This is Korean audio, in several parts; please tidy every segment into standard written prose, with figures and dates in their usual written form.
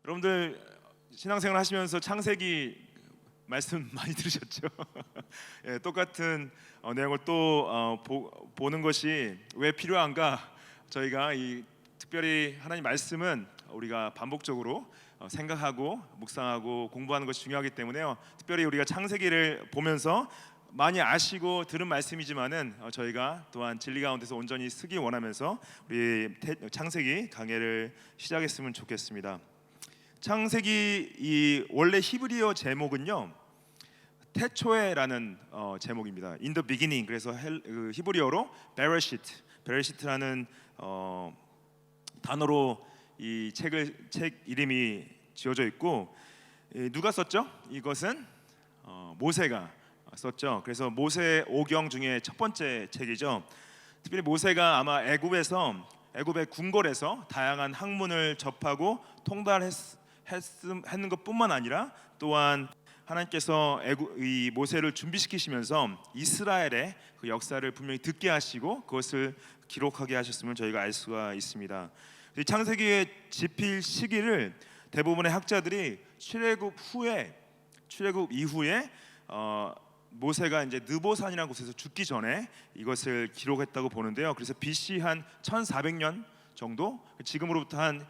여러분들 신앙생활 하시면서 창세기 말씀 많이 들으셨죠? 예, 똑같은 내용을 또 보는 것이 왜 필요한가? 저희가 특별히 하나님 말씀은 우리가 반복적으로 생각하고 묵상하고 공부하는 것이 중요하기 때문에요. 특별히 우리가 창세기를 보면서 많이 아시고 들은 말씀이지만은 저희가 또한 진리 가운데서 온전히 쓰기 원하면서 우리 창세기 강해를 시작했으면 좋겠습니다. 창세기 이 원래 히브리어 제목은요 태초에라는 제목입니다. In the beginning. 그래서 히브리어로 베레시트라는 단어로 이 책 이름이 지어져 있고, 누가 썼죠? 이것은 모세가 썼죠. 그래서 모세 오경 중에 첫 번째 책이죠. 특별히 모세가 아마 애굽의 궁궐에서 다양한 학문을 접하고 통달했는 것뿐만 아니라 또한 하나님께서 이 모세를 준비시키시면서 이스라엘의 그 역사를 분명히 듣게 하시고 그것을 기록하게 하셨음을 저희가 알 수가 있습니다. 창세기의 집필 시기를 대부분의 학자들이 출애굽 이후에 모세가 이제 느보산이라는 곳에서 죽기 전에 이것을 기록했다고 보는데요. 그래서 BC 한 1400년 정도, 지금으로부터 한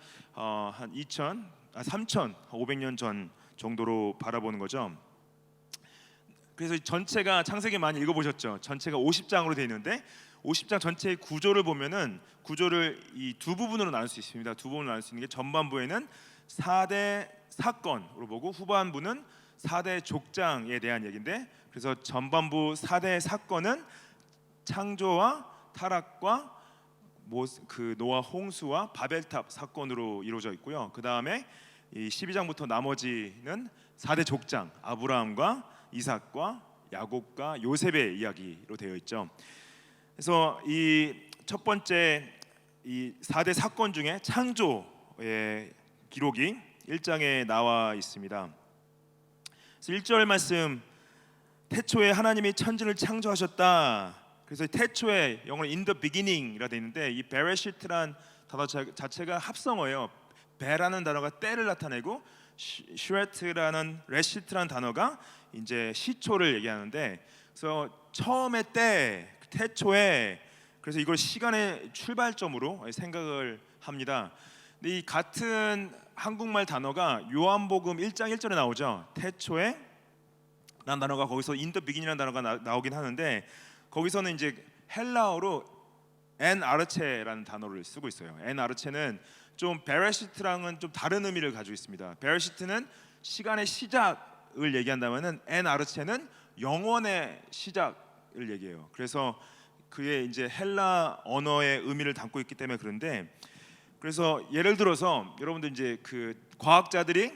3500년 전 정도로 바라보는 거죠. 그래서 전체가 창세기 많이 읽어보셨죠? 전체가 50장으로 되어 있는데 50장 전체의 구조를 보면은 구조를 이 두 부분으로 나눌 수 있습니다. 두 부분으로 나눌 수 있는 게 전반부에는 4대 사건으로 보고 후반부는 4대 족장에 대한 얘기인데, 그래서 전반부 4대 사건은 창조와 타락과 노아 홍수와 바벨탑 사건으로 이루어져 있고요. 그 다음에 이 12장부터 나머지는 4대 족장, 아브라함과 이삭과 야곱과 요셉의 이야기로 되어 있죠. 그래서 이 첫 번째 이 4대 사건 중에 창조의 기록이 1장에 나와 있습니다. 그래서 1절 말씀, 태초에 하나님이 천지를 창조하셨다. 그래서 태초에 영어로 in the beginning이라 되어 있는데, 이 베레시트란 단어 자체가 합성어예요. 베라는 단어가 때를 나타내고 슈레트라는 레시트라는 단어가 이제 시초를 얘기하는데, 그래서 처음의 때, 태초에, 그래서 이걸 시간의 출발점으로 생각을 합니다. 근데 이 같은 한국말 단어가 요한복음 1장 1절에 나오죠. 태초에 라는 단어가 거기서 in the beginning이라는 단어가 나오긴 하는데, 거기서는 이제 헬라어로 엔 아르체라는 단어를 쓰고 있어요. 엔 아르체는 좀 베레시트랑은 좀 다른 의미를 가지고 있습니다. 베레시트는 시간의 시작을 얘기한다면은 엔 아르체는 영원의 시작을 얘기해요. 그래서 그의 이제 헬라 언어의 의미를 담고 있기 때문에 그런데, 그래서 예를 들어서 여러분들 이제 그 과학자들이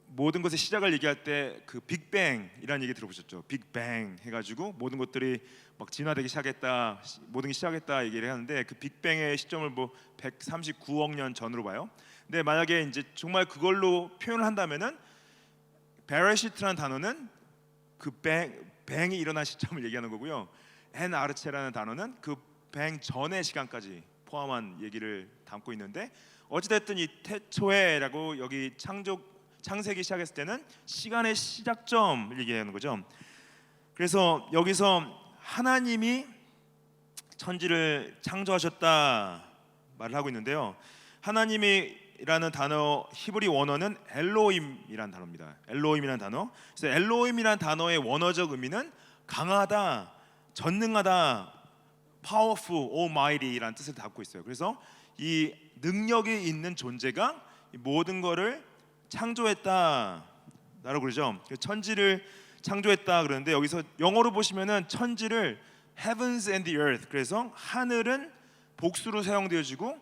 모든 것의 시작을 얘기할 때 그 빅뱅이라는 얘기 들어보셨죠? 빅뱅 해가지고 모든 것들이 막 진화되기 시작했다, 모든 게 시작했다 얘기를 하는데, 그 빅뱅의 시점을 뭐 139억 년 전으로 봐요. 근데 만약에 이제 정말 그걸로 표현을 한다면은 베레시트라는 단어는 그 뱅이 일어난 시점을 얘기하는 거고요. 엔 아르체라는 단어는 그 뱅 전의 시간까지 포함한 얘기를 담고 있는데, 어찌됐든 이 태초에라고 여기 창세기 시작했을 때는 시간의 시작점을 얘기하는 거죠. 그래서 여기서 하나님이 천지를 창조하셨다 말을 하고 있는데요. 하나님이라는 단어 히브리 원어는 엘로힘이라는 단어입니다. 엘로힘이라는 단어. 그래서 엘로힘이라는 단어의 원어적 의미는 강하다, 전능하다, powerful, almighty라는 뜻을 담고 있어요. 그래서 이 능력이 있는 존재가 모든 것을 창조했다라고 그러죠. 천지를 창조했다 그러는데, 여기서 영어로 보시면은 천지를 heavens and the earth, 그래서 하늘은 복수로 사용되어지고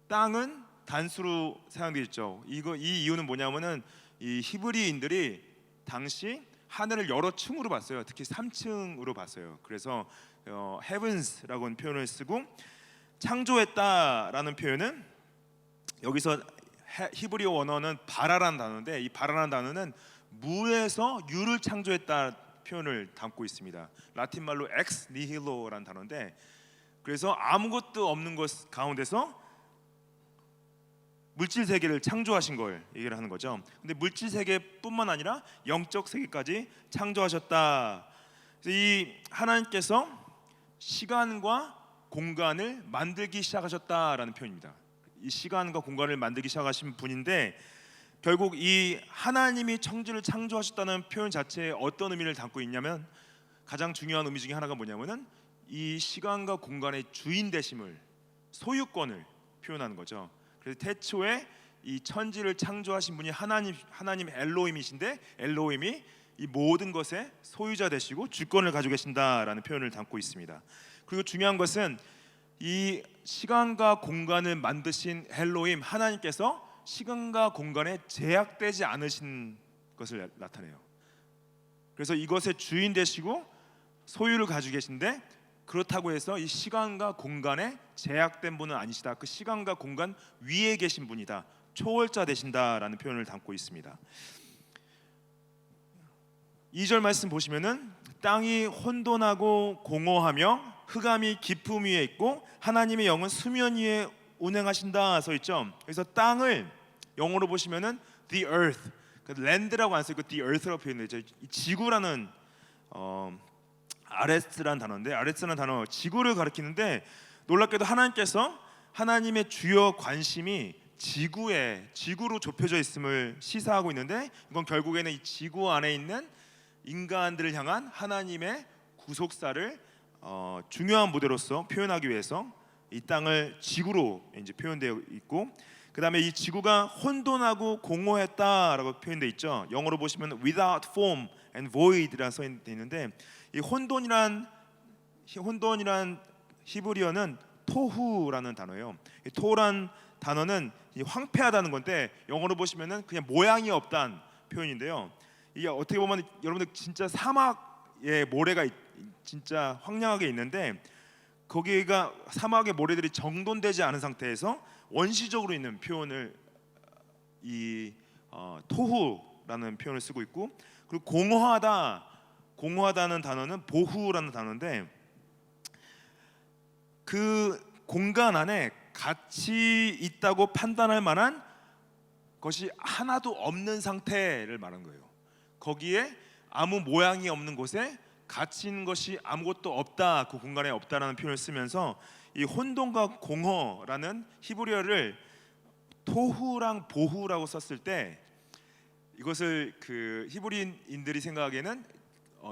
땅은 단수로 사용되어 있죠. 이 이유는 뭐냐면은 이 히브리인들이 당시 하늘을 여러 층으로 봤어요. 특히 3층으로 봤어요. 그래서 heavens라고는 표현을 쓰고, 창조했다라는 표현은 여기서 히브리어 원어는 바라라는 단어인데, 이 바라라는 단어는 무에서 유를 창조했다 표현을 담고 있습니다. 라틴 말로 ex nihillo라는 단어인데, 그래서 아무것도 없는 것 가운데서 물질 세계를 창조하신 걸 얘기를 하는 거죠. 근데 물질 세계뿐만 아니라 영적 세계까지 창조하셨다. 그래서 이 하나님께서 시간과 공간을 만들기 시작하셨다라는 표현입니다. 이 시간과 공간을 만들기 시작하신 분인데, 결국 이 하나님이 천지를 창조하셨다는 표현 자체에 어떤 의미를 담고 있냐면, 가장 중요한 의미 중에 하나가 뭐냐면은 이 시간과 공간의 주인 되심을, 소유권을 표현하는 거죠. 그래서 태초에 이 천지를 창조하신 분이 하나님 엘로힘이신데, 엘로힘이 이 모든 것의 소유자 되시고 주권을 가지고 계신다라는 표현을 담고 있습니다. 그리고 중요한 것은 이 시간과 공간을 만드신 엘로힘 하나님께서 시간과 공간에 제약되지 않으신 것을 나타내요. 그래서 이것의 주인 되시고 소유를 가지고 계신데, 그렇다고 해서 이 시간과 공간에 제약된 분은 아니시다. 그 시간과 공간 위에 계신 분이다. 초월자 되신다라는 표현을 담고 있습니다. 2절 말씀 보시면은 땅이 혼돈하고 공허하며 흑암이 깊음 위에 있고 하나님의 영은 수면 위에 운행하신다 써 있죠. 그래서 땅을 영어로 보시면은 the earth, 그 land라고 안 쓰고 the earth라고 표현되죠. 지구라는 아레스라는 단어인데, 아레스라는 단어 지구를 가리키는데, 놀랍게도 하나님께서 하나님의 주요 관심이 지구로 좁혀져 있음을 시사하고 있는데, 이건 결국에는 이 지구 안에 있는 인간들을 향한 하나님의 구속사를 중요한 무대로서 표현하기 위해서 이 땅을 지구로 이제 표현되어 있고, 그 다음에 이 지구가 혼돈하고 공허했다라고 표현되어 있죠. 영어로 보시면 without form and void라고 써 있는데, 이 혼돈이란 히브리어는 토후라는 단어예요. 이 토후란 단어는 이 황폐하다는 건데, 영어로 보시면은 그냥 모양이 없다는 표현인데요. 이게 어떻게 보면 여러분들 진짜 사막에 모래가 진짜 황량하게 있는데, 거기가 사막의 모래들이 정돈되지 않은 상태에서 원시적으로 있는 표현을 이 토후라는 표현을 쓰고 있고, 그리고 공허하다는 단어는 보후라는 단어인데, 그 공간 안에 가치 있다고 판단할 만한 것이 하나도 없는 상태를 말한 거예요. 거기에 아무 모양이 없는 곳에 가치 있는 것이 아무것도 없다, 그 공간에 없다라는 표현을 쓰면서 이 혼돈과 공허라는 히브리어를 토후랑 보후라고 썼을 때, 이것을 그 히브리인들이 생각하기에는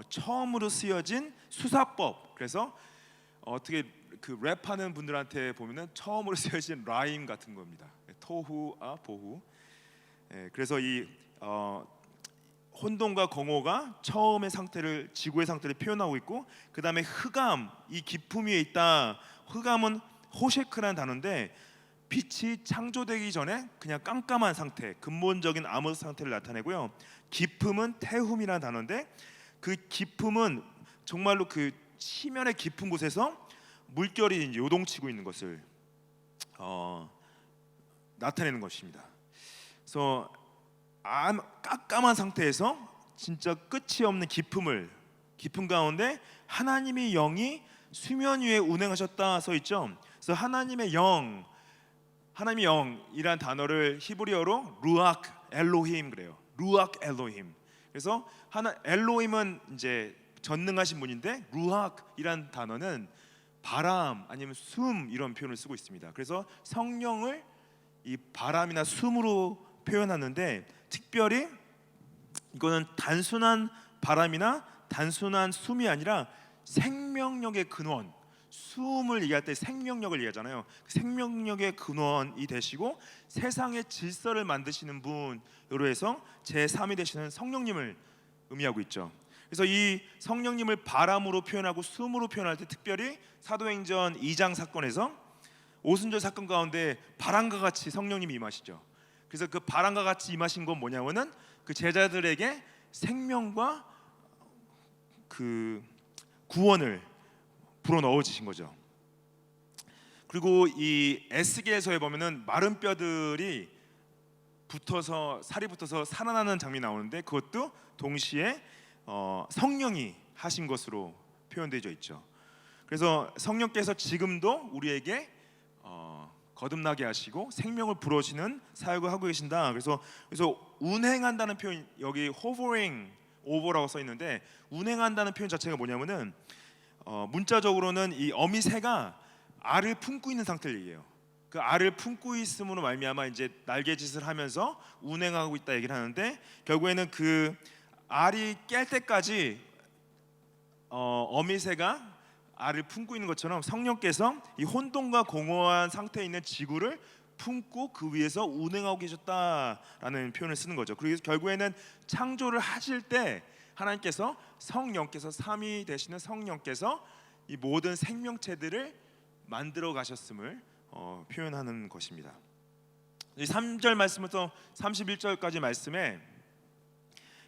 처음으로 쓰여진 수사법, 그래서 어떻게 그 랩하는 분들한테 보면은 처음으로 쓰여진 라임 같은 겁니다. 토후아 보후. 그래서 이 혼돈과 공허가 처음의 상태를, 지구의 상태를 표현하고 있고, 그 다음에 흑암, 이 깊음 위에 있다. 흑암은 호셰크라는 단어인데, 빛이 창조되기 전에 그냥 깜깜한 상태, 근본적인 암흑 상태를 나타내고요. 깊음은 태훔이라는 단어인데, 그 깊음은 정말로 그 시면의 깊은 곳에서 물결이 이제 요동치고 있는 것을 나타내는 것입니다. 그래서 깜깜한 상태에서 진짜 끝이 없는 깊음 가운데 하나님의 영이 수면 위에 운행하셨다 써 있죠. 그래서 하나님의 영이란 단어를 히브리어로 루악 엘로힘 그래요. 루악 엘로힘. 그래서 엘로힘은 이제 전능하신 분인데, 루악이란 단어는 바람 아니면 숨 이런 표현을 쓰고 있습니다. 그래서 성령을 이 바람이나 숨으로 표현하는데, 특별히 이거는 단순한 바람이나 단순한 숨이 아니라 생명력의 근원, 숨을 얘기할 때 생명력을 얘기하잖아요. 생명력의 근원이 되시고 세상의 질서를 만드시는 분으로 해서 제3이 되시는 성령님을 의미하고 있죠. 그래서 이 성령님을 바람으로 표현하고 숨으로 표현할 때, 특별히 사도행전 2장 사건에서 오순절 사건 가운데 바람과 같이 성령님이 임하시죠. 그래서 그 바람과 같이 임하신 건 뭐냐면은 그 제자들에게 생명과 그 구원을 불어넣어 주신 거죠. 그리고 이 에스겔서에 보면은 마른 뼈들이 살이 붙어서 살아나는 장면이 나오는데, 그것도 동시에 성령이 하신 것으로 표현되어 있죠. 그래서 성령께서 지금도 우리에게 거듭나게 하시고 생명을 불어시는 사역을 하고 계신다. 그래서 운행한다는 표현, 여기 hovering over라고 써 있는데, 운행한다는 표현 자체가 뭐냐면은 문자적으로는 이 어미 새가 알을 품고 있는 상태를 얘기해요. 그 알을 품고 있음으로 말미암아 이제 날개짓을 하면서 운행하고 있다 얘기를 하는데, 결국에는 그 알이 깰 때까지 어미 새가 알을 품고 있는 것처럼 성령께서 이 혼돈과 공허한 상태에 있는 지구를 품고 그 위에서 운행하고 계셨다라는 표현을 쓰는 거죠. 그래서 결국에는 창조를 하실 때 하나님께서 성령께서, 삼위 되시는 성령께서 이 모든 생명체들을 만들어 가셨음을 표현하는 것입니다. 이 3절 말씀부터 31절까지 말씀에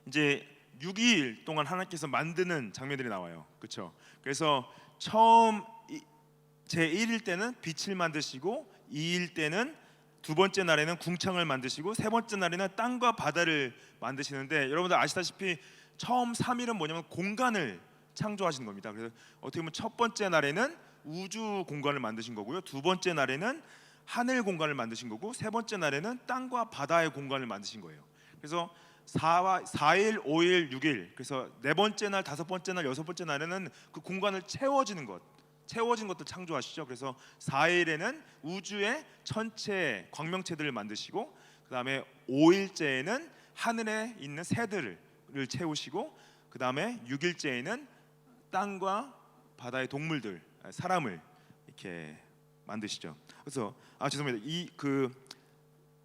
이제 6일 동안 하나님께서 만드는 장면들이 나와요. 그렇죠? 그래서 처음 제1일 때는 빛을 만드시고, 2일 때는 두 번째 날에는 궁창을 만드시고, 세 번째 날에는 땅과 바다를 만드시는데, 여러분들 아시다시피 처음 3일은 뭐냐면 공간을 창조하신 겁니다. 그래서 어떻게 보면 첫 번째 날에는 우주 공간을 만드신 거고요, 두 번째 날에는 하늘 공간을 만드신 거고, 세 번째 날에는 땅과 바다의 공간을 만드신 거예요. 그래서 4일, 5일, 6일, 그래서 네 번째 날, 다섯 번째 날, 여섯 번째 날에는 그 공간을 채워진 것들 창조하시죠. 그래서 4일에는 우주의 천체 광명체들을 만드시고, 그 다음에 5일째에는 하늘에 있는 새들을 채우시고, 그 다음에 6일째에는 땅과 바다의 동물들, 사람을 이렇게 만드시죠. 그래서 죄송합니다.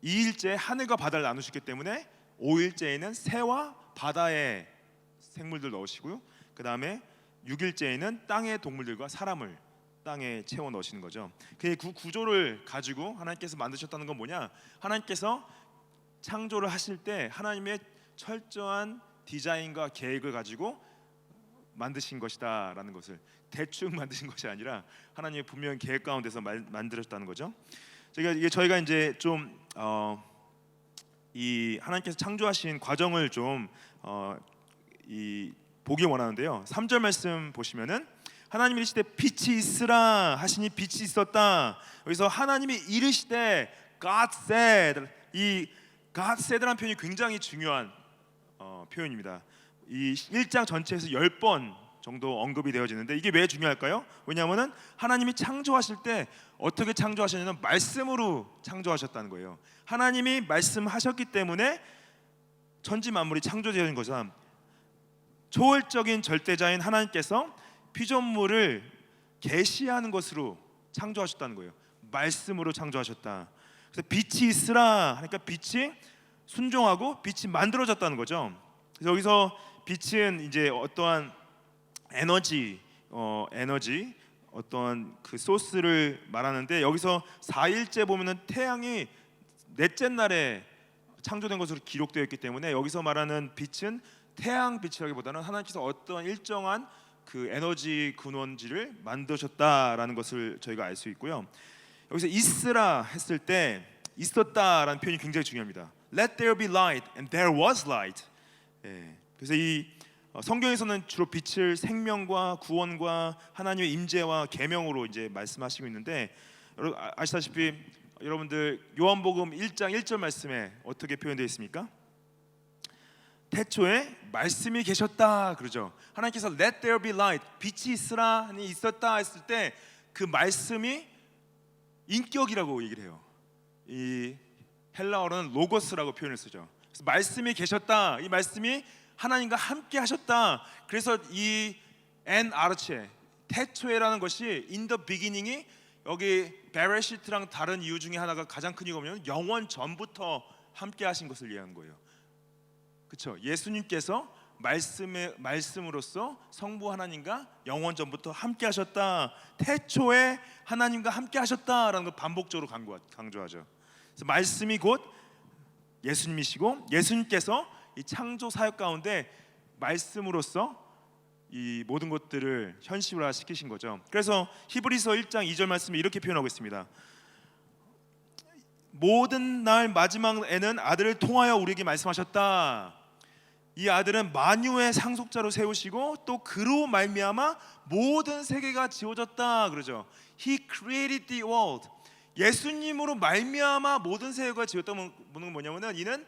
2일째 하늘과 바다를 나누셨기 때문에 5일째에는 새와 바다의 생물들 넣으시고요, 그 다음에 6일째에는 땅의 동물들과 사람을 땅에 채워 넣으시는 거죠. 그 구조를 가지고 하나님께서 만드셨다는 건 뭐냐? 하나님께서 창조를 하실 때 하나님의 철저한 디자인과 계획을 가지고 만드신 것이다라는 것을, 대충 만드신 것이 아니라 하나님의 분명한 계획 가운데서 만들었다는 거죠. 저희가 이제 좀 이 하나님께서 창조하신 과정을 좀 보기 원하는데요. 3절 말씀 보시면은 하나님이 이르시되 빛이 있으라 하시니 빛이 있었다. 여기서 하나님이 이르시되 God said, 이 God said라는 표현이 굉장히 중요한 표현입니다. 이 1장 전체에서 10번 정도 언급이 되어지는데, 이게 왜 중요할까요? 왜냐하면 하나님이 창조하실 때 어떻게 창조하셨냐면 말씀으로 창조하셨다는 거예요. 하나님이 말씀하셨기 때문에 천지 만물이 창조되는 거죠. 초월적인 절대자인 하나님께서 피조물을 계시하는 것으로 창조하셨다는 거예요. 말씀으로 창조하셨다. 그래서 빛이 있으라 하니까 빛이 순종하고 빛이 만들어졌다는 거죠. 그래서 여기서 빛은 이제 어떠한 에너지 어떤 그 소스를 말하는데, 여기서 4일째 보면은 태양이 넷째 날에 창조된 것으로 기록되어 있기 때문에 여기서 말하는 빛은 태양 빛이라기보다는 하나님께서 어떤 일정한 그 에너지 근원지를 만드셨다라는 것을 저희가 알 수 있고요. 여기서 있으라 했을 때 있었다라는 표현이 굉장히 중요합니다. Let there be light and there was light. 그래서 이 성경에서는 주로 빛을 생명과 구원과 하나님의 임재와 계명으로 이제 말씀하시고 있는데, 여러분 아시다시피 여러분들 요한복음 1장 1절 말씀에 어떻게 표현되어 있습니까? 태초에 말씀이 계셨다 그러죠. 하나님께서 Let there be light, 빛이 있으라 하니 있었다 했을 때 그 말씀이 인격이라고 얘기를 해요. 이 헬라어로는 로고스라고 표현을 쓰죠. 그래서 말씀이 계셨다, 이 말씀이 하나님과 함께 하셨다. 그래서 이 엔 아르체, 태초에라는 것이 in the beginning이 여기 베레시트랑 다른 이유 중에 하나가, 가장 큰 이유가 뭐냐면 영원 전부터 함께 하신 것을 이해하는 거예요. 그렇죠? 예수님께서 말씀으로써 성부 하나님과 영원 전부터 함께 하셨다. 태초에 하나님과 함께 하셨다라는 걸 반복적으로 강조하죠. 그래서 말씀이 곧 예수님이시고, 예수님께서 이 창조 사역 가운데 말씀으로써 이 모든 것들을 현실화 시키신 거죠. 그래서 히브리서 1장 2절 말씀에 이렇게 표현하고 있습니다. 모든 날 마지막에는 아들을 통하여 우리에게 말씀하셨다. 이 아들은 만유의 상속자로 세우시고 또 그로 말미암아 모든 세계가 지어졌다 그러죠. He created the world. 예수님으로 말미암아 모든 세계가 지었다는 건 뭐냐면은 이는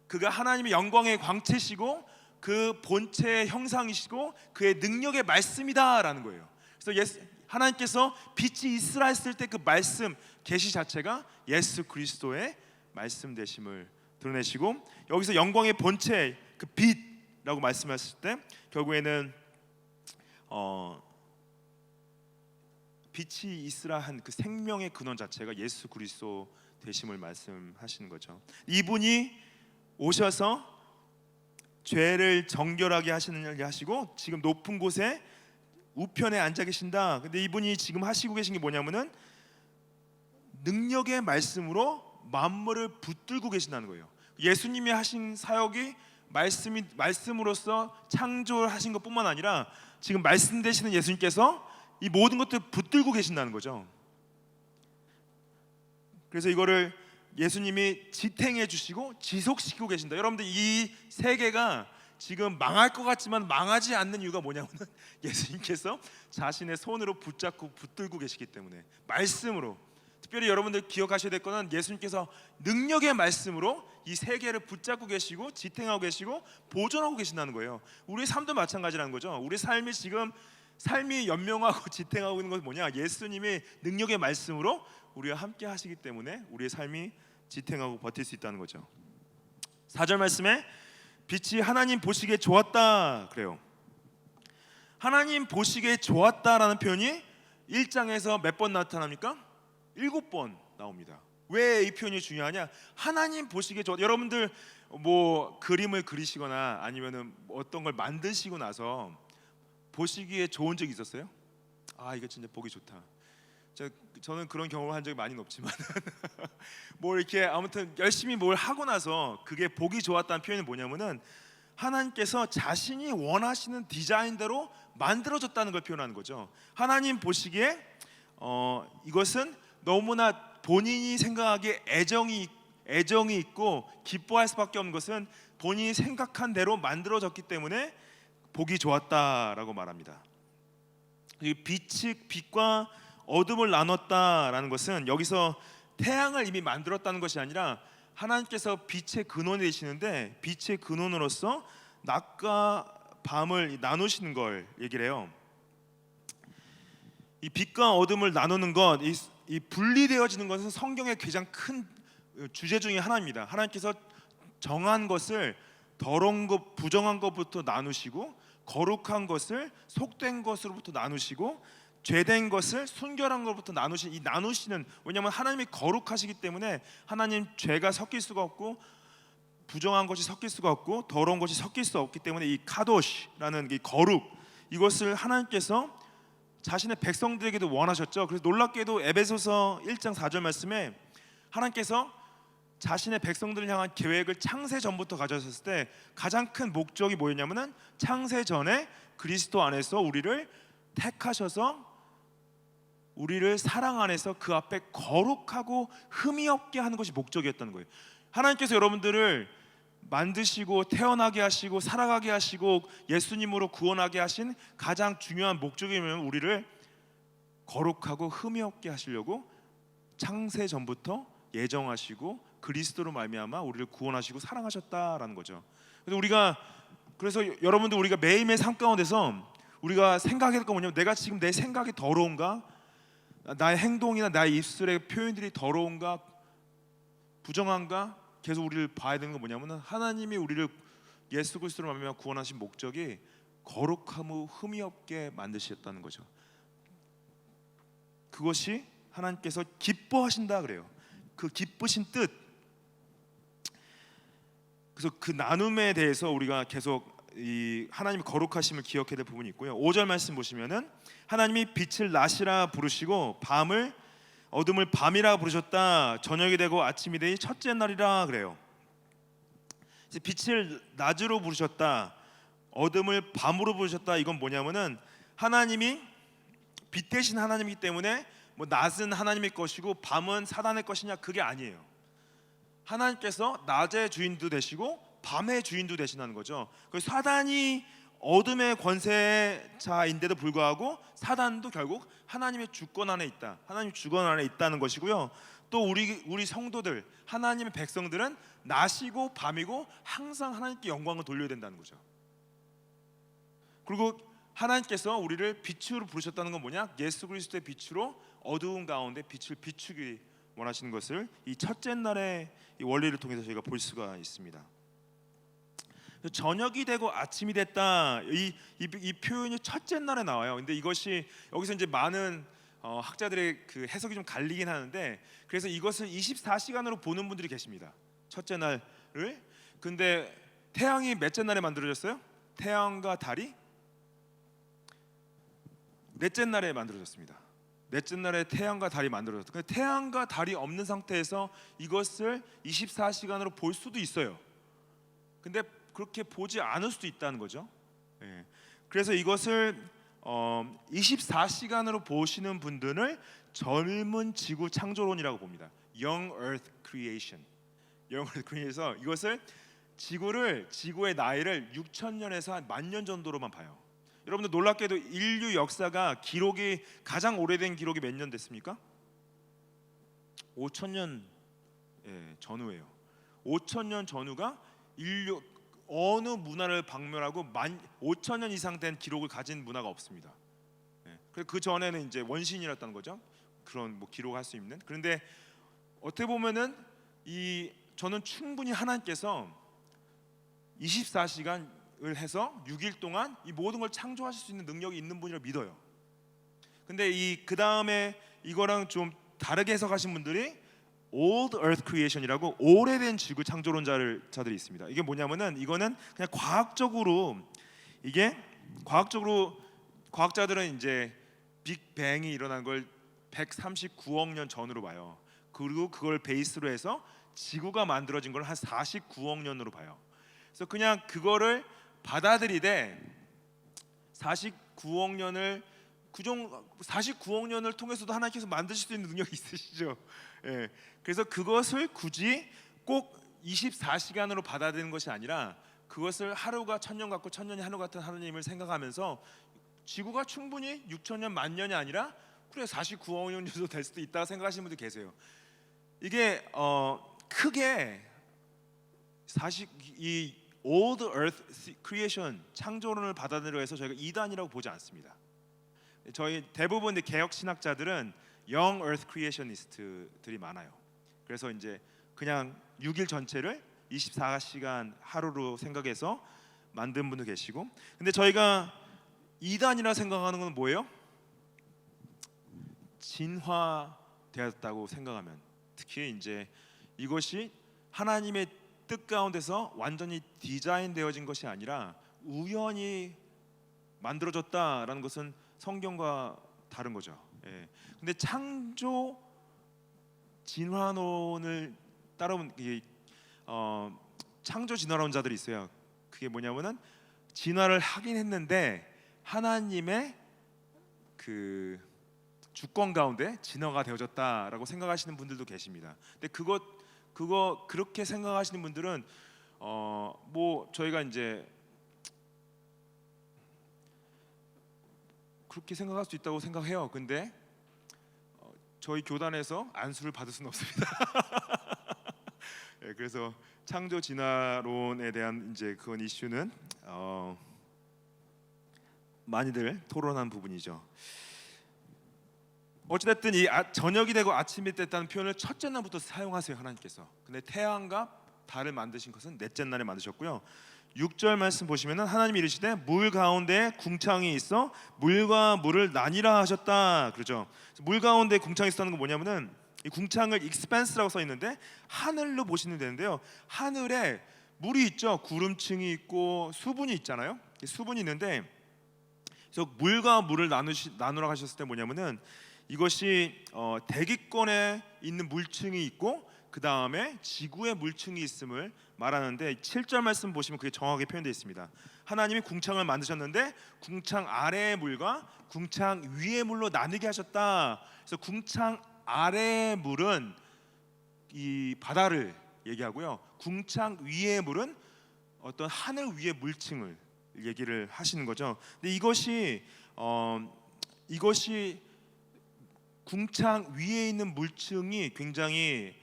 그가 하나님의 영광의 광채시고 그 본체의 형상이시고 그의 능력의 말씀이다라는 거예요. 그래서 하나님께서 빛이 있으라 했을 때 그 말씀 계시 자체가 예수 그리스도의 말씀 되심을 드러내시고, 여기서 영광의 본체 그 빛이라고 말씀하실 때 결국에는 빛이 있으라 한 그 생명의 근원 자체가 예수 그리스도 되심을 말씀하시는 거죠. 이분이 오셔서 죄를 정결하게 하시는 일 하시고 지금 높은 곳에 우편에 앉아 계신다. 근데 이분이 지금 하시고 계신 게 뭐냐면은 능력의 말씀으로 만물을 붙들고 계신다는 거예요. 예수님이 하신 사역이 말씀으로서 창조하신 것뿐만 아니라 지금 말씀 되시는 예수님께서 이 모든 것들을 붙들고 계신다는 거죠. 그래서 이거를 예수님이 지탱해 주시고 지속시키고 계신다. 여러분들 이 세계가 지금 망할 것 같지만 망하지 않는 이유가 뭐냐면 예수님께서 자신의 손으로 붙잡고 붙들고 계시기 때문에, 말씀으로. 특별히 여러분들 기억하셔야 될 것은 예수님께서 능력의 말씀으로 이 세계를 붙잡고 계시고 지탱하고 계시고 보존하고 계신다는 거예요. 우리의 삶도 마찬가지라는 거죠. 우리 삶이 지금 삶이 연명하고 지탱하고 있는 것은 뭐냐? 예수님이 능력의 말씀으로 우리와 함께 하시기 때문에 우리의 삶이 지탱하고 버틸 수 있다는 거죠. 4절 말씀에 빛이 하나님 보시기에 좋았다 그래요. 하나님 보시기에 좋았다라는 표현이 1장에서 몇 번 나타납니까? 7번 나옵니다. 왜 이 표현이 중요하냐? 하나님 보시기에 좋았다. 여러분들 뭐 그림을 그리시거나 아니면은 어떤 걸 만드시고 나서 보시기에 좋은 적이 있었어요? 아, 이거 진짜 보기 좋다. 저는 그런 경험을 한 적이 많이는 없지만 뭐 이렇게 아무튼 열심히 뭘 하고 나서 그게 보기 좋았다는 표현은 뭐냐면은 하나님께서 자신이 원하시는 디자인대로 만들어졌다는 걸 표현하는 거죠. 하나님 보시기에 이것은 너무나 본인이 생각하기에 애정이 있고 기뻐할 수밖에 없는 것은 본인이 생각한 대로 만들어졌기 때문에 보기 좋았다라고 말합니다. 이 빛과 어둠을 나눴다라는 것은 여기서 태양을 이미 만들었다는 것이 아니라 하나님께서 빛의 근원이 되시는데 빛의 근원으로서 낮과 밤을 나누시는 걸 얘기를 해요. 이 빛과 어둠을 나누는 것, 이 분리되어지는 것은 성경의 가장 큰 주제 중에 하나입니다. 하나님께서 정한 것을 더러운 것, 부정한 것부터 나누시고 거룩한 것을 속된 것으로부터 나누시고 죄된 것을 순결한 것부터 나누신 이 나누시는, 왜냐하면 하나님이 거룩하시기 때문에 하나님 죄가 섞일 수가 없고 부정한 것이 섞일 수가 없고 더러운 것이 섞일 수 없기 때문에 이 카도시라는 이 거룩, 이것을 하나님께서 자신의 백성들에게도 원하셨죠. 그래서 놀랍게도 에베소서 1장 4절 말씀에 하나님께서 자신의 백성들을 향한 계획을 창세 전부터 가져셨을 때 가장 큰 목적이 뭐였냐면은 창세 전에 그리스도 안에서 우리를 택하셔서 우리를 사랑 안에서 그 앞에 거룩하고 흠이 없게 하는 것이 목적이었다는 거예요. 하나님께서 여러분들을 만드시고 태어나게 하시고 살아가게 하시고 예수님으로 구원하게 하신 가장 중요한 목적이 뭐냐면 우리를 거룩하고 흠이 없게 하시려고 창세 전부터 예정하시고 그리스도로 말미암아 우리를 구원하시고 사랑하셨다라는 거죠. 그래서 여러분들 우리가 매일매일 삶 가운데서 우리가 생각해야 될 건 뭐냐면 내가 지금 내 생각이 더러운가? 나의 행동이나 나의 입술의 표현들이 더러운가? 부정한가? 계속 우리를 봐야 되는 건 뭐냐면 하나님이 우리를 예수 그리스도로 말미암아 구원하신 목적이 거룩하고 흠이 없게 만드셨다는 거죠. 그것이 하나님께서 기뻐하신다 그래요. 그 기쁘신 뜻. 그래서 그 나눔에 대해서 우리가 계속 이 하나님의 거룩하심을 기억해야 될 부분이 있고요. 5절 말씀 보시면은 하나님이 빛을 낮이라 부르시고 어둠을 밤이라 부르셨다. 저녁이 되고 아침이 되니 첫째 날이라 그래요. 빛을 낮으로 부르셨다. 어둠을 밤으로 부르셨다. 이건 뭐냐면은 하나님이 빛 대신 하나님이기 때문에 뭐 낮은 하나님의 것이고 밤은 사단의 것이냐, 그게 아니에요. 하나님께서 낮의 주인도 되시고 밤의 주인도 되신다는 거죠. 사단이 어둠의 권세자인데도 불구하고 사단도 결국 하나님의 주권 안에 있다. 하나님 주권 안에 있다는 것이고요. 또 우리 성도들, 하나님의 백성들은 낮이고 밤이고 항상 하나님께 영광을 돌려야 된다는 거죠. 그리고 하나님께서 우리를 빛으로 부르셨다는 건 뭐냐? 예수 그리스도의 빛으로 어두운 가운데 빛을 비추기 원하시는 것을 이 첫째 날의 이 원리를 통해서 저희가 볼 수가 있습니다. 저녁이 되고 아침이 됐다, 이 표현이 첫째 날에 나와요. 근데 이것이 여기서 이제 많은 학자들의 그 해석이 좀 갈리긴 하는데, 그래서 이것을 24시간으로 보는 분들이 계십니다. 첫째 날을. 근데 태양이 몇째 날에 만들어졌어요? 태양과 달이 넷째 날에 만들어졌습니다. 넷째 날에 태양과 달이 만들어졌다. 근데 태양과 달이 없는 상태에서 이것을 24시간으로 볼 수도 있어요. 근데 그렇게 보지 않을 수도 있다는 거죠. 예. 그래서 이것을 24시간으로 보시는 분들을 젊은 지구 창조론이라고 봅니다. Young Earth Creation. Young Earth Creation에서 이것을 지구의 나이를 6,000년에서 한 10,000년 정도로만 봐요. 여러분들 놀랍게도 인류 역사가 기록이 가장 오래된 기록이 몇 년 됐습니까? 5,000년 전후예요. 5,000년 전후가 인류 어느 문화를 박멸하고 5,000년 이상 된 기록을 가진 문화가 없습니다. 그 전에는 이제 원신이었다는 거죠. 그런 뭐 기록할 수 있는. 그런데 어떻게 보면은 저는 충분히 하나님께서 24시간을 해서 6일 동안 이 모든 걸 창조하실 수 있는 능력이 있는 분이라 믿어요. 근데 그 다음에 이거랑 좀 다르게 해석하신 분들이 Old Earth Creation이라고 오래된 지구 창조론자들이 있습니다. 이게 뭐냐면은 이거는 그냥 과학적으로 과학자들은 이제 빅뱅이 일어난 걸 139억 년 전으로 봐요. 그리고 그걸 베이스로 해서 지구가 만들어진 걸 한 49억 년으로 봐요. 그래서 그냥 그거를 받아들이되 49억 년을 49억 년을 통해서도 하나님께서 만드실 수 있는 능력이 있으시죠. 예. 그래서 그것을 굳이 꼭 24시간으로 받아들이는 것이 아니라 그것을 하루가 1,000년 같고 1,000년이 하루 같은 하나님을 생각하면서 지구가 충분히 6,000년, 10,000년이 아니라 그래 49억 년 정도 될 수도 있다 생각하시는 분들 계세요. 이게 크게 이 Old Earth Creation 창조론을 받아들여 해서 저희가 이단이라고 보지 않습니다. 저희 대부분 개혁 신학자들은 Young Earth Creationist들이 많아요. 그래서 이제 그냥 6일 전체를 24시간 하루로 생각해서 만든 분도 계시고, 근데 저희가 이단이라 생각하는 건 뭐예요? 진화되었다고 생각하면, 특히 이제 이것이 하나님의 뜻 가운데서 완전히 디자인되어진 것이 아니라 우연히 만들어졌다라는 것은 성경과 다른 거죠. 예. 근데 창조 진화론을 따라온 창조 진화론자들이 있어요. 그게 뭐냐면은 진화를 하긴 했는데 하나님의 그 주권 가운데 진화가 되어졌다라고 생각하시는 분들도 계십니다. 근데 그거 그렇게 생각하시는 분들은 뭐 저희가 이제 그렇게 생각할 수 있다고 생각해요. 근데 저희 교단에서 안수를 받을 수는 없습니다. 네, 그래서 창조 진화론에 대한 이제 그건 이슈는 많이들 토론한 부분이죠. 어찌됐든 저녁이 되고 아침이 됐다는 표현을 첫째 날부터 사용하세요, 하나님께서. 근데 태양과 달을 만드신 것은 넷째 날에 만드셨고요. 6절 말씀 보시면은 하나님이 이르시되 물 가운데 궁창이 있어 물과 물을 나뉘라 하셨다 그러죠. 물 가운데 궁창이 있었다는 건 뭐냐면은 이 궁창을 expanse라고 써 있는데 하늘로 보시면 되는데요. 하늘에 물이 있죠. 구름층이 있고 수분이 있잖아요. 수분이 있는데 그래서 물과 물을 나누라 하셨을 때 뭐냐면은 이것이 대기권에 있는 물층이 있고 그 다음에 지구의 물층이 있음을 말하는데 7절 말씀 보시면 그게 정확하게 표현되어 있습니다. 하나님이 궁창을 만드셨는데 궁창 아래의 물과 궁창 위의 물로 나누게 하셨다. 그래서 궁창 아래의 물은 이 바다를 얘기하고요. 궁창 위의 물은 어떤 하늘 위의 물층을 얘기를 하시는 거죠. 근데 이것이 궁창 위에 있는 물층이 굉장히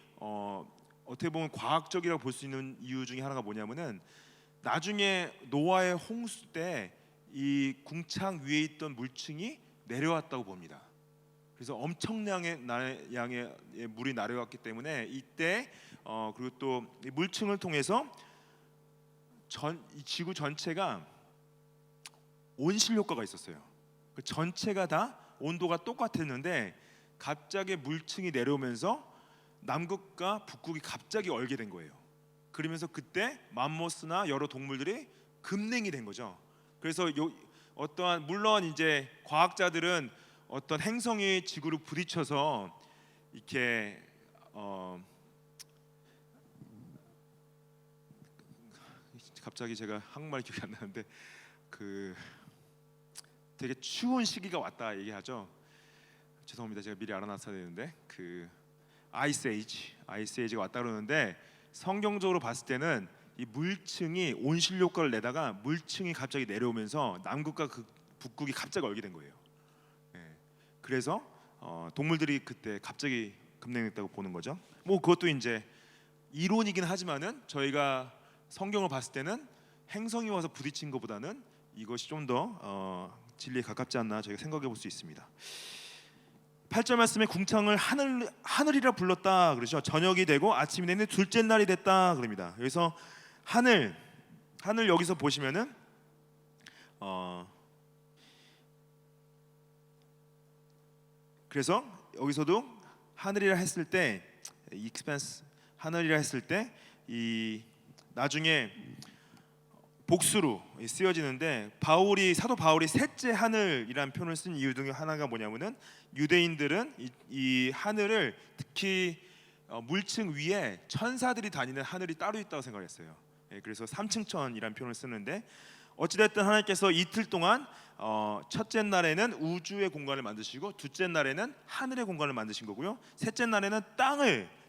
어떻게 보면 과학적이라고 볼 수 있는 이유 중에 하나가 뭐냐면은 나중에 노아의 홍수 때 이 궁창 위에 있던 물층이 내려왔다고 봅니다. 그래서 엄청나게 양의 물이 내려왔기 때문에 이때 그리고 또 이 물층을 통해서 이 지구 전체가 온실 효과가 있었어요. 그 전체가 다 온도가 똑같았는데 갑자기 물층이 내려오면서 남극과 북극이 갑자기 얼게 된 거예요. 그러면서 그때 맘모스나 여러 동물들이 급냉이 된 거죠. 그래서 어떠한 물론 이제 과학자들은 어떤 행성이 지구를 부딪혀서 이렇게 갑자기 제가 한국말이 기억이 안 나는데 그 되게 추운 시기가 왔다 얘기하죠. 죄송합니다. 제가 미리 알아놨어야 되는데 그 아이스 에이지가 왔다 그러는데 성경적으로 봤을 때는 이 물층이 온실 효과를 내다가 물층이 갑자기 내려오면서 남극과 북극이 갑자기 얼게 된 거예요. 그래서 동물들이 그때 갑자기 급냉했다고 보는 거죠. 뭐 그것도 이제 이론이긴 하지만은 저희가 성경을 봤을 때는 행성이 와서 부딪힌 것보다는 이것이 좀 더 진리에 가깝지 않나 저희가 생각해 볼 수 있습니다. 8절 말씀에 궁창을 하늘이라 불렀다 그러죠. 저녁이 되고 아침이 되는 둘째 날이 됐다 그럽니다. 여기서 하늘 여기서 보시면은 그래서 여기서도 하늘이라 했을 때 expanse 하늘이라 했을 때 이 나중에 복수로 쓰여지는데 사도 바울이 셋째 하늘이라는 표현을 쓴 이유 중에 하나가 뭐냐면은 유대인들은 이 하늘을 특히 물층 위에 천사들이 다니는 하늘이 따로 있다고 생각했어요. 그래서 삼층천이라는 표현을 쓰는데 어찌됐든 하나님께서 이틀 동안 첫째 날에는 우주의 공간을 만드시고 둘째 날에는 하늘의 공간을 만드신 거고요. 셋째 날에는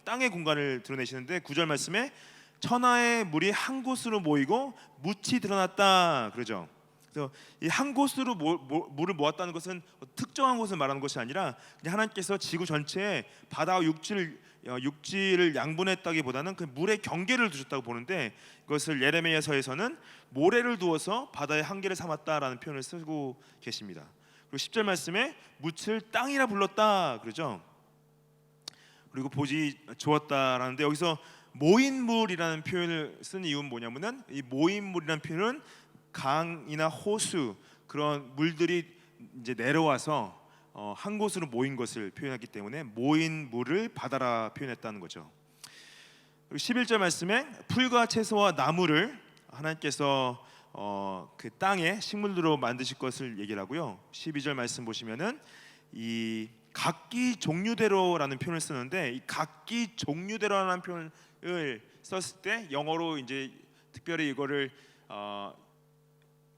땅의 공간을 드러내시는데 9절 말씀에 천하의 물이 한 곳으로 모이고 묻이 드러났다 그러죠. 그래서 이 한 곳으로 물을 모았다는 것은 특정한 곳을 말하는 것이 아니라 하나님께서 지구 전체에 바다와 육지를 양분했다기보다는 그 물의 경계를 두셨다고 보는데 이것을 예레미야서에서는 모래를 두어서 바다의 한계를 삼았다라는 표현을 쓰고 계십니다. 그리고 10절 말씀에 묻을 땅이라 불렀다 그러죠. 그리고 보지 좋았다라는데 여기서 모인물이라는 표현을 쓴 이유는 뭐냐면은 이 모인물이라는 표현은 강이나 호수 그런 물들이 이제 내려와서 한 곳으로 모인 것을 표현했기 때문에 모인 물을 바다라 표현했다는 거죠. 그리고 11절 말씀에 풀과 채소와 나무를 하나님께서 그 땅에 식물로 만드실 것을 얘기를 하고요. 12절 말씀 보시면은 이 각기 종류대로라는 표현을 쓰는데 이 각기 종류대로라는 표현을 썼을 때 영어로 이제 특별히 이거를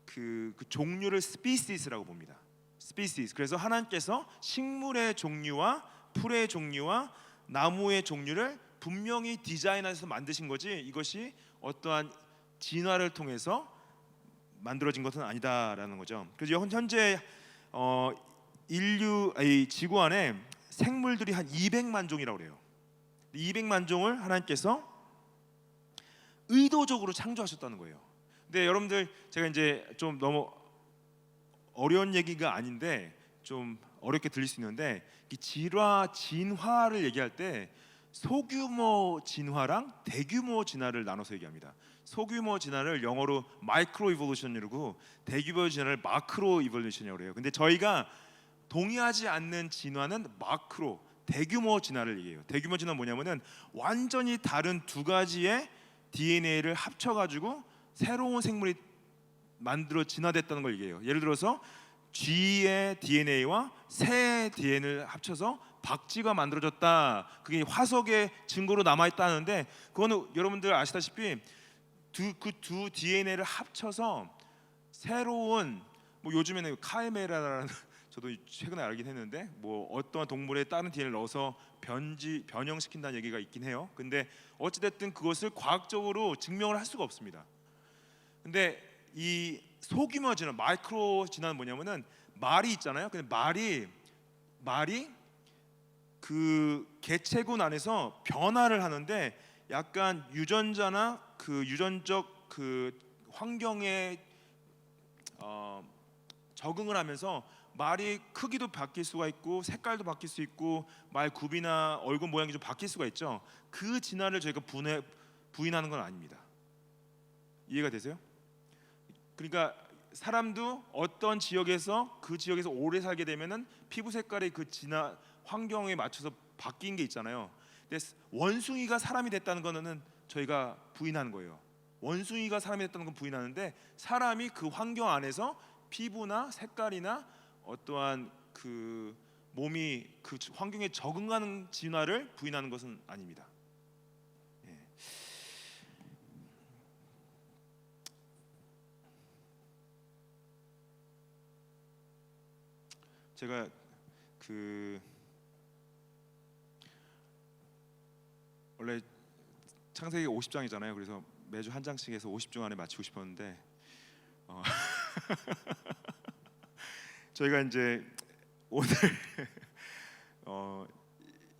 그 종류를 species라고 봅니다. species. 그래서 하나님께서 식물의 종류와 풀의 종류와 나무의 종류를 분명히 디자인해서 만드신 거지 이것이 어떠한 진화를 통해서 만들어진 것은 아니다라는 거죠. 그래서 현재 지구 안에 생물들이 한 200만 종이라고 그래요. 200만 종을 하나님께서 의도적으로 창조하셨다는 거예요. 근데 여러분들 제가 이제 좀 너무 어려운 얘기가 아닌데 좀 어렵게 들릴 수 있는데 이 진화를 얘기할 때 소규모 진화랑 대규모 진화를 나눠서 얘기합니다. 소규모 진화를 영어로 마이크로 이볼루션이라고 대규모 진화를 마크로 이볼루션이라고 해요. 근데 저희가 동의하지 않는 진화는 마크로 대규모 진화를 얘기해요. 대규모 진화는 뭐냐면은 완전히 다른 두 가지의 DNA를 합쳐가지고 새로운 생물이 만들어 진화됐다는 걸 얘기해요. 예를 들어서 쥐의 DNA와 새의 DNA를 합쳐서 박쥐가 만들어졌다. 그게 화석의 증거로 남아 있다는데 그거는 여러분들 아시다시피 그 두 DNA를 합쳐서 새로운 뭐 요즘에는 카이메라라는 저도 최근에 알긴 했는데 뭐 어떤 동물에 다른 DNA를 넣어서 변형시킨다는 얘기가 있긴 해요. 근데 어찌됐든 그것을 과학적으로 증명을 할 수가 없습니다. 근데 이 소규모 진화, 마이크로 진화는 뭐냐면은 말이 있잖아요. 근데 말이 그 개체군 안에서 변화를 하는데 약간 유전자나 그 유전적 그 환경에 적응을 하면서 말이 크기도 바뀔 수가 있고 색깔도 바뀔 수 있고 말 굽이나 얼굴 모양이 좀 바뀔 수가 있죠. 그 진화를 저희가 부인하는 건 아닙니다. 이해가 되세요? 그러니까 사람도 어떤 지역에서 그 지역에서 오래 살게 되면은 피부 색깔이 그 진화 환경에 맞춰서 바뀐 게 있잖아요. 근데 원숭이가 사람이 됐다는 거는 저희가 부인하는 거예요. 원숭이가 사람이 됐다는 건 부인하는데 사람이 그 환경 안에서 피부나 색깔이나 어떠한 그 몸이 그 환경에 적응하는 진화를 부인하는 것은 아닙니다. 예. 제가 그 원래 창세기 50장이잖아요. 그래서 매주 한 장씩 해서 50중 안에 맞추고 싶었는데 저희가 이제 오늘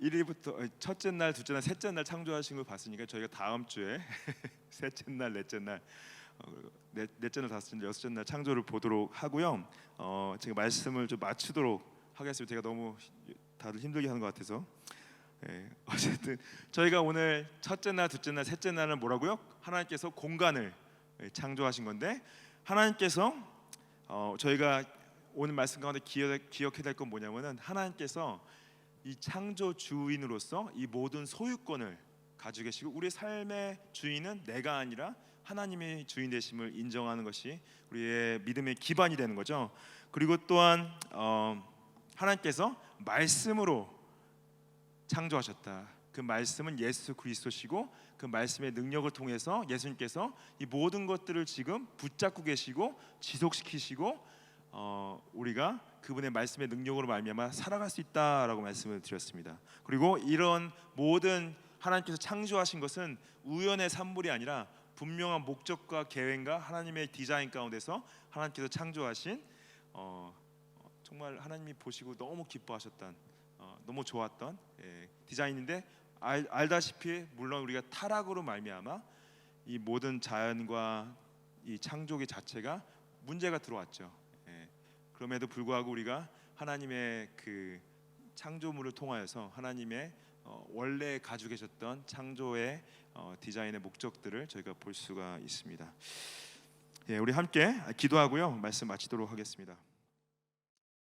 1일부터 첫째 날, 둘째 날, 셋째 날 창조하신 걸 봤으니까 저희가 다음 주에 셋째 날, 넷째 날, 넷째 날, 다섯째 날, 여섯째 날 창조를 보도록 하고요. 제가 말씀을 좀 맞추도록 하겠습니다. 제가 너무 다들 힘들게 하는 것 같아서. 어쨌든 저희가 오늘 첫째 날, 둘째 날, 셋째 날은 뭐라고요? 하나님께서 공간을 창조하신 건데 하나님께서 저희가 오늘 말씀 가운데 기억해야 될 건 뭐냐면은 하나님께서 이 창조 주인으로서 이 모든 소유권을 가지고 계시고 우리 삶의 주인은 내가 아니라 하나님의 주인 되심을 인정하는 것이 우리의 믿음의 기반이 되는 거죠. 그리고 또한 하나님께서 말씀으로 창조하셨다. 그 말씀은 예수 그리스도시고 그 말씀의 능력을 통해서 예수님께서 이 모든 것들을 지금 붙잡고 계시고 지속시키시고 우리가 그분의 말씀의 능력으로 말미암아 살아갈 수 있다라고 말씀을 드렸습니다. 그리고 이런 모든 하나님께서 창조하신 것은 우연의 산물이 아니라 분명한 목적과 계획과 하나님의 디자인 가운데서 하나님께서 창조하신 정말 하나님이 보시고 너무 기뻐하셨던 너무 좋았던 디자인인데 알다시피 물론 우리가 타락으로 말미암아 이 모든 자연과 이 창조기 자체가 문제가 들어왔죠. 그럼에도 불구하고 우리가 하나님의 그 창조물을 통하여서 하나님의 원래 가지고 계셨던 창조의 디자인의 목적들을 저희가 볼 수가 있습니다. 우리 함께 기도하고요 말씀 마치도록 하겠습니다.